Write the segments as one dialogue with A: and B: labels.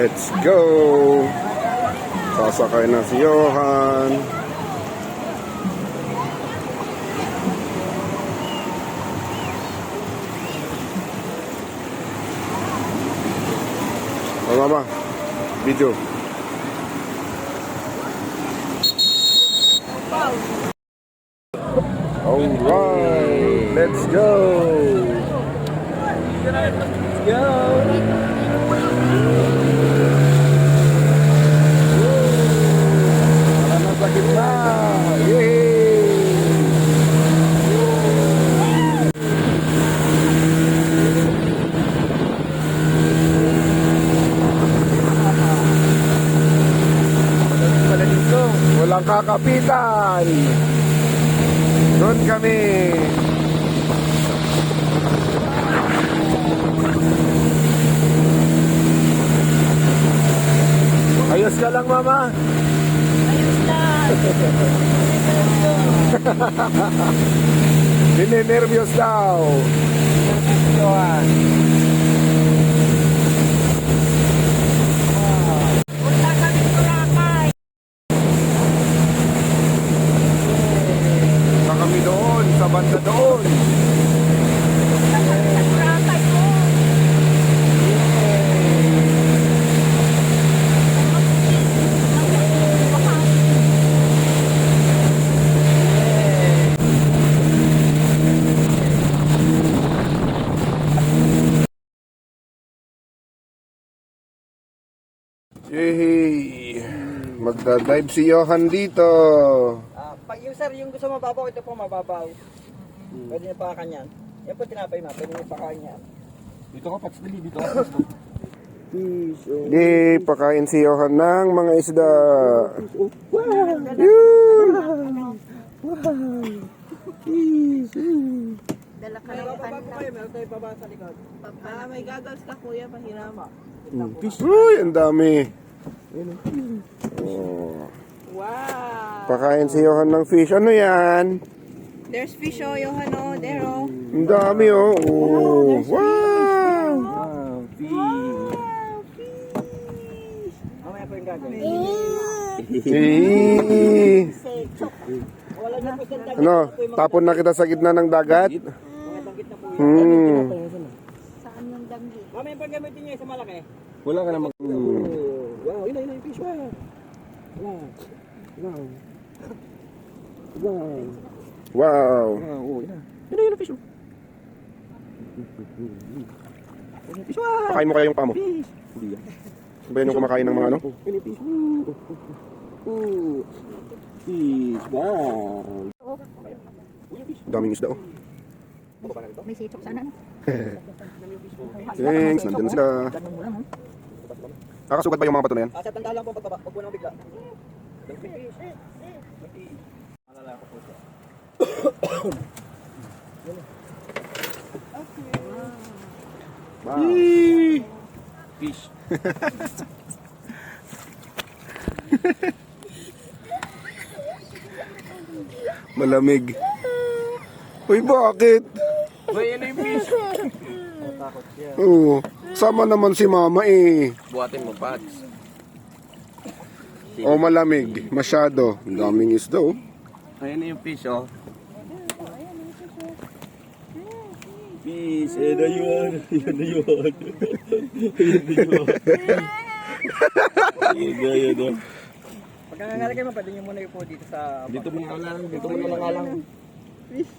A: Let's go! Sasakay na si Johan. O mama, video. Alright, let's go!
B: Let's go!
A: Nasa gitna! Yay! Walang kakapitan! Doon kami! Ayos ka lang, mama?
B: Ayos lang!
A: Ninenervyos daw.
B: Johan! Punta kami Boracay!
A: Sa kami doon, sa banda doon.
B: Punta kami sa Boracay po!
A: Yay! Magda-dive si Johan dito.
C: Pag yung sir, yung gusto mababaw, ito po mababaw. Pwede niyo pakakan yan. Yan po tinapay ma, pwede niyo pakakan yan.
B: Dito ka, Pats, dali. Dito ka, Pats.
A: Di, pakain si Johan ng mga isda. Yun!
D: Dala ka ng
C: Bababa
D: pan
C: po kayo, meron tayo baba sa likod.
D: may goggles ka kuya, mahirama.
A: Uy, ang dami. Oh.
D: Wow!
A: Pakain si Johan ng fish. Ano yan?
D: There's fish oh, Johano, there oh.
A: Ang dami oh. Oh. Wow!
C: Mamaya po yung gagawin.
A: Eh.
C: Wala na po sir,
A: Ano, tapon na kita sa gitna ng dagat?
C: mga danggit na po.
D: Saan yung danggi?
C: Mamaya po gamitin niyo sa malaki.
B: Wala ka na mag...
C: Wow, yun na yung fish. Wow. Wow. Wow. Wow.
A: Wow!
B: Oo, yan.
C: Yun na fish. Fish, wow.
A: Pakain mo kaya yung pamo?
B: Hindi yan.
A: Ba yun yung kumakain ng mga ano?
C: Yun yung fish. Fish, wow.
A: Daming isda oh.
D: May sitok sana no?
A: Thanks, nandun na sila. Nakasugat ba yung mga bato na yan?
C: Sa tanda lang po pagbaba, huwag po nang bigla.
A: Wow.
B: Fish.
A: Malamig. Uy, bakit?
B: Uy, yan na yung fish.
A: Oo. Sama naman si mama eh.
B: Buhatin mo, Pats.
A: O malamig. Masyado. Ang daming isda oh.
B: Ayan na yung fish, oh. Fish, ayan na yun. Ayan na yun. Ayan na yun. Ayan na yun, oh.
C: Pag nangangalit kayo, pwede niyo muna yung po dito sa...
B: Dito mo na lang, dito mo na lang. Fish.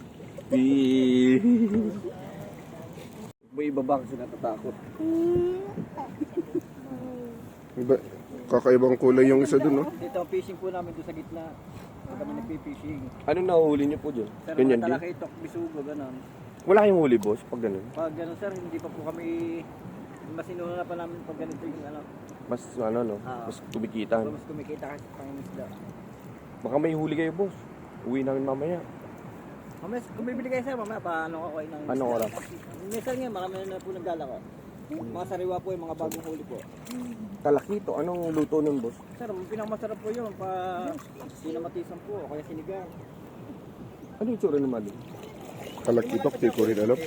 B: May ibaba kasi natatakot.
A: Iba, kakaibang kulay yung isa dun oh.
C: Dito ang fishing po namin doon sa gitna. Pag kami nagpi-fishing.
B: Anong nahuhuli niyo po dyan?
C: Sir,
B: Ganyan
C: mga
B: din?
C: talakitok, bisugo, gano'n.
B: Wala kayong huli, boss, pag ganun.
C: Pag gano'n sir, hindi pa po kami... Mas inuna na pa namin pag ganito yung ano.
B: Mas, ano, no? Mas kumikitan.
C: Mas kumikita kasi pangingisda.
B: Baka may huli kayo, boss. Uwi namin mamaya.
C: Mamaya, kung bibili kayo sir, mamaya paano ako kayo ng...
B: Anong oras?
C: Minsan nga, marami na po naglalako. Mga sariwa po yung mga bagong huli po.
B: Talakito, anong luto nun, boss?
C: Sir, ang pinakamasarap po yun, pa sinamatisan po, o kaya sinigang.
B: Ano yung tsura naman?
A: Talakitok, di ko rin alam.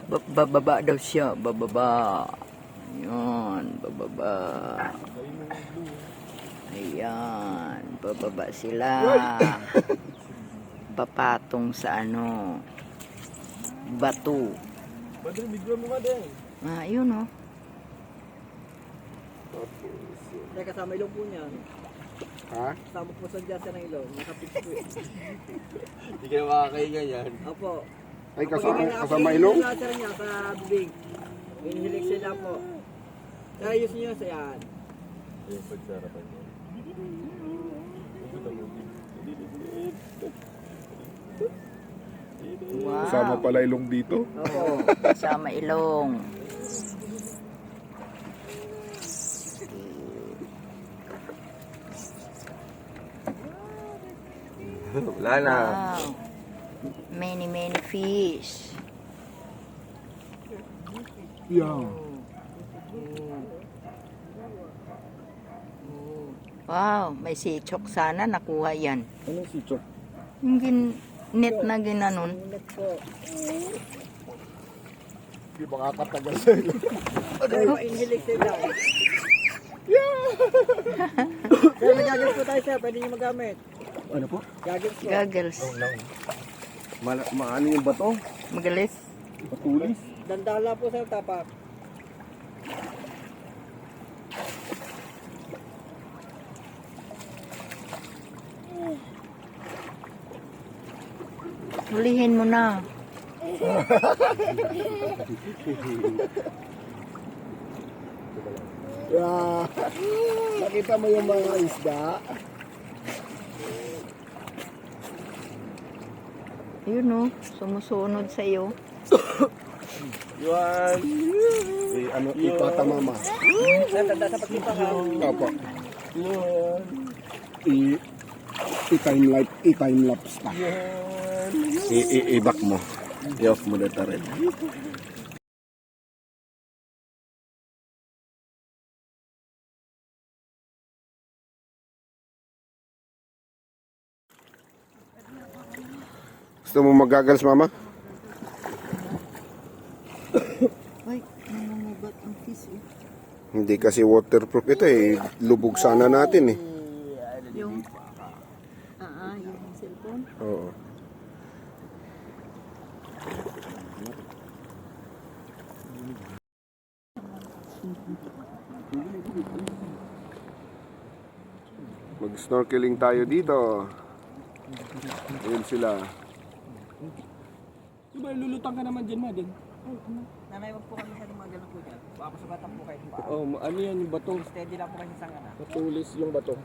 E: Bababa daw siya, bababa. Ayan, bababa. Ayan, bababa sila. Papatong sa ano, bato.
B: Madre, bigyan mo madre.
E: Yun oh.
C: Teka, kasama ilong po niya.
A: Ha?
C: Kasama po sa dyan ng ilong. Nakapit po eh.
B: Hindi ka na makakainga yan.
C: Opo.
A: Ay, kasama ilong?
C: Laser niya sa bibig. Hinihilik sila po. Kaya ayusin niyo sa yan.
B: Yung pagsarapan niya.
E: Wow.
A: Kasama pala ilong dito.
C: Opo.
E: Kasama ilong.
B: Wala na.
E: Wow. Many fish.
A: Yeah.
E: Wow, may sichok sana nakuha yan.
B: Anong si Chok?
E: Yung net na ginanon.
C: Ulit po.
A: Hindi makakatagal sa ilong.
C: Kaya hinihilik sila. Kaya mag-goggles po tayo sir. Pwede niyo magamit.
B: Ano po?
C: Goggles po.
E: Goggles.
B: Maano yung bato?
E: Magalis.
B: Patulis?
C: Dandala po sir tapak.
E: Hulihin mo na.
A: Yeah. Nakita mo yung mga isda?
E: Yun oh, sumusunod sa iyo.
B: Yuan!
A: Ano, ipatama ma.
C: Tanda sa pagkita ka.
A: Opo.
B: Yuan!
A: I-time lapse pa.
B: I-back mo. I-off mo na rin.
A: Gusto mo magagals, mama?
E: Ay, nangungubat ang fish eh.
A: Hindi kasi waterproof ito eh. Lubog sana natin eh.
E: Yung, yung cellphone.
A: Oo. Mag-snorkeling tayo dito. Ayun sila.
B: Diba, lulutang ka naman dyan, Madeng?
C: Nanay, wag po kami sa mga ganun po dyan. Baka pasugatan po kayo.
B: Oh, ano yan yung bato?
C: Steady lang po kayo sa sangana.
B: Patulis yung bato.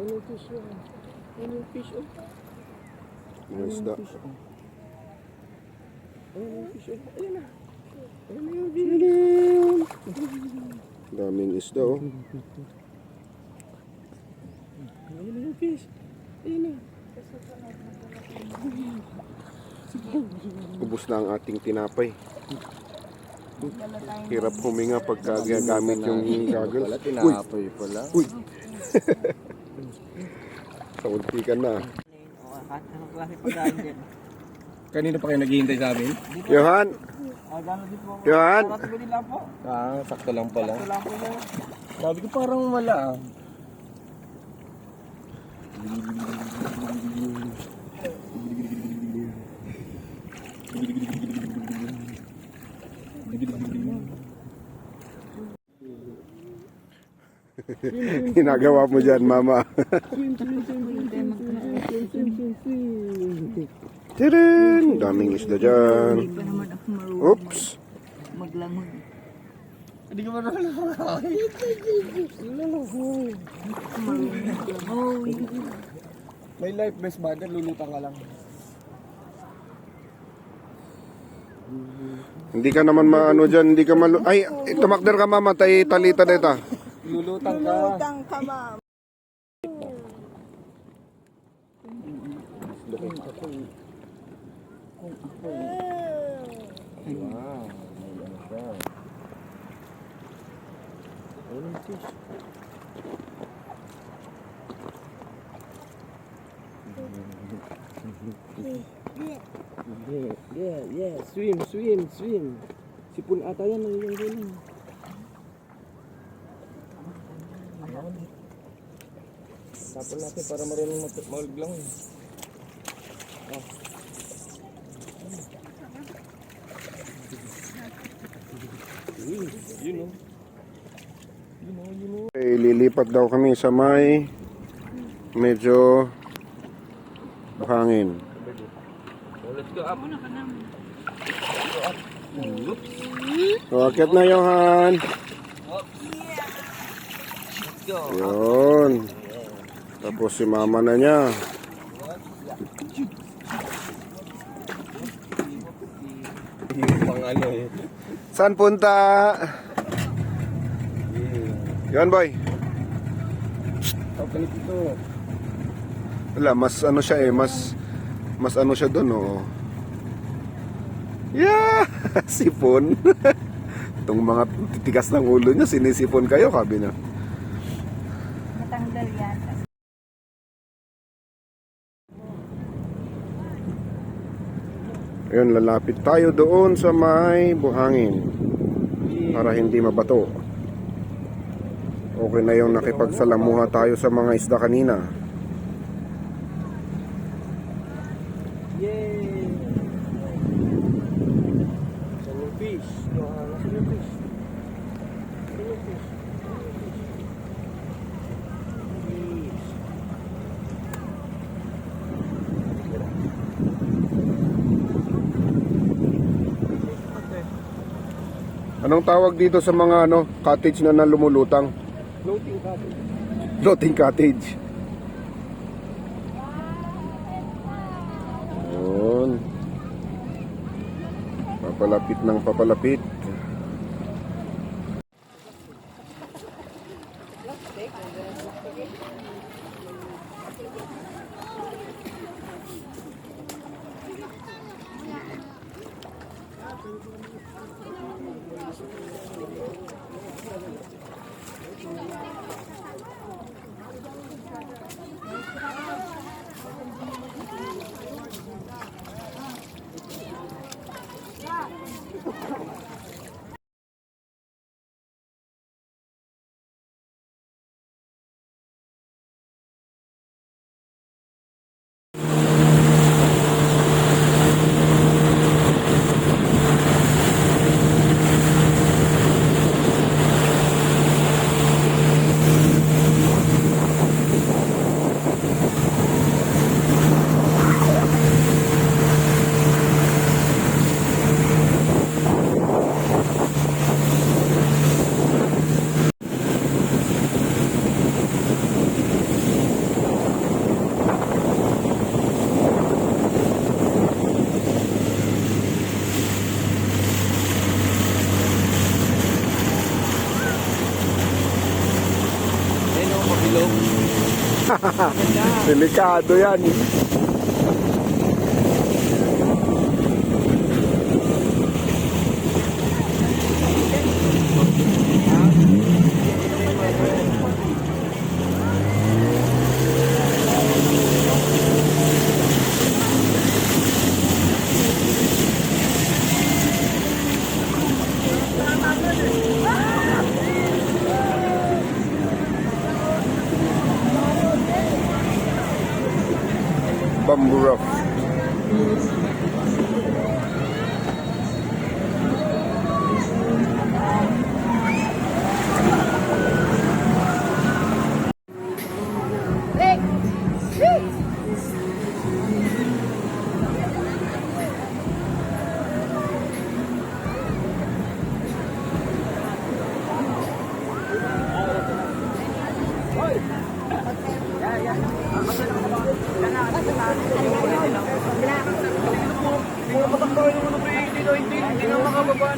B: Ano yung fish yun? Ano yung fish oh?
A: Yung isda.
B: Ano yung fish oh? Ayun na. Ayun na yung fish.
A: Daming isda oh.
B: Ayun na yung fish. Ayun na.
A: Ubus na ang ating tinapay. Hirap huminga pagka gagamit yung goggles.
B: Wala, tinapay pala.
A: Uy! Saunti ka na.
C: Kahit anong klase pagkain dyan.
B: Kanina pa kayo naghihintay sa amin?
A: Johan!
C: Gano'n din po.
A: Johan!
C: Nakatuloy lang po.
B: Sakto lang pala.
C: Ito lang po yan.
B: Sabi ko parang wala ah.
A: Ginagawa mo dyan, mama. Tirin! Daming isda dyan.
E: Hindi pa naman ako marunong
A: Oops!
E: maglangoy.
B: Hindi ka marunong nakakain. May life vest ba? Lulutang ka lang.
A: Hindi ka naman maano dyan, hindi ka malu... Ay, tumakder ka mama, talita na ito.
B: Lulutang ka.
D: Lulutang ka, ma'am.
B: Wow, may ano siya. Ayun yung fish. Yeah. Swim, swim, swim. Sipon ata yan, yung gulong. Tapon natin para marunong maglang. Yun o.
A: Okay, lilipat daw kami sa may medyo hangin.
B: Let's go up.
A: So, akit na Johan.
B: Let's go.
A: Yun. Tapos si mama na niya.
B: Pang ano eh.
A: Saan punta? Yun boy.
B: Kapalit ito.
A: Wala, mas ano siya eh, mas ano siya doon, oo. Yeah! Sipon. Itong mga titigas ng ulo niya, sinisipon kayo, kabi na.
D: Natanggal yan.
A: Ayun, lalapit tayo doon sa may buhangin para hindi mabato. Okay na yung nakipagsalamuha tayo sa mga isda kanina.
B: Yay! Saan yung fish? Nasaan yung fish? Saan yung fish? Fish.
A: Anong tawag dito sa mga cottage na lumulutang?
B: Floating cottage.
A: Floating cottage. Yun. Papalapit ng papalapit.
B: Ayun o, mabilog.
A: Delikado yan. Bamboo raft.
B: Hindi na makababa.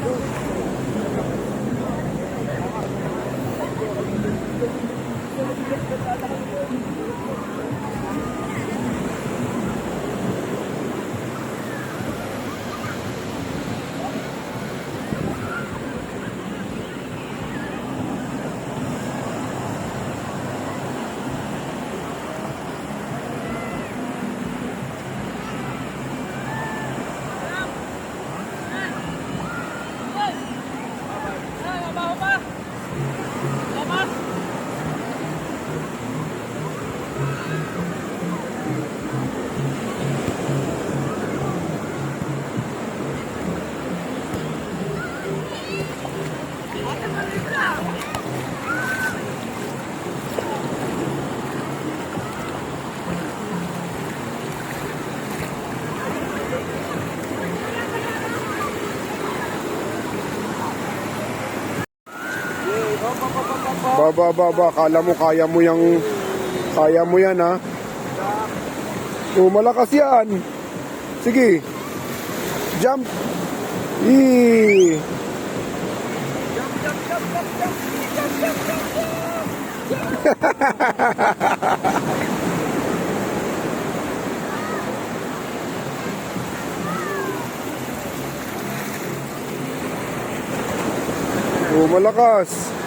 A: Ba. Kala mo kaya mo yan ha. Oh, malakas yan. Sige. Jump. Eee. Oh, malakas.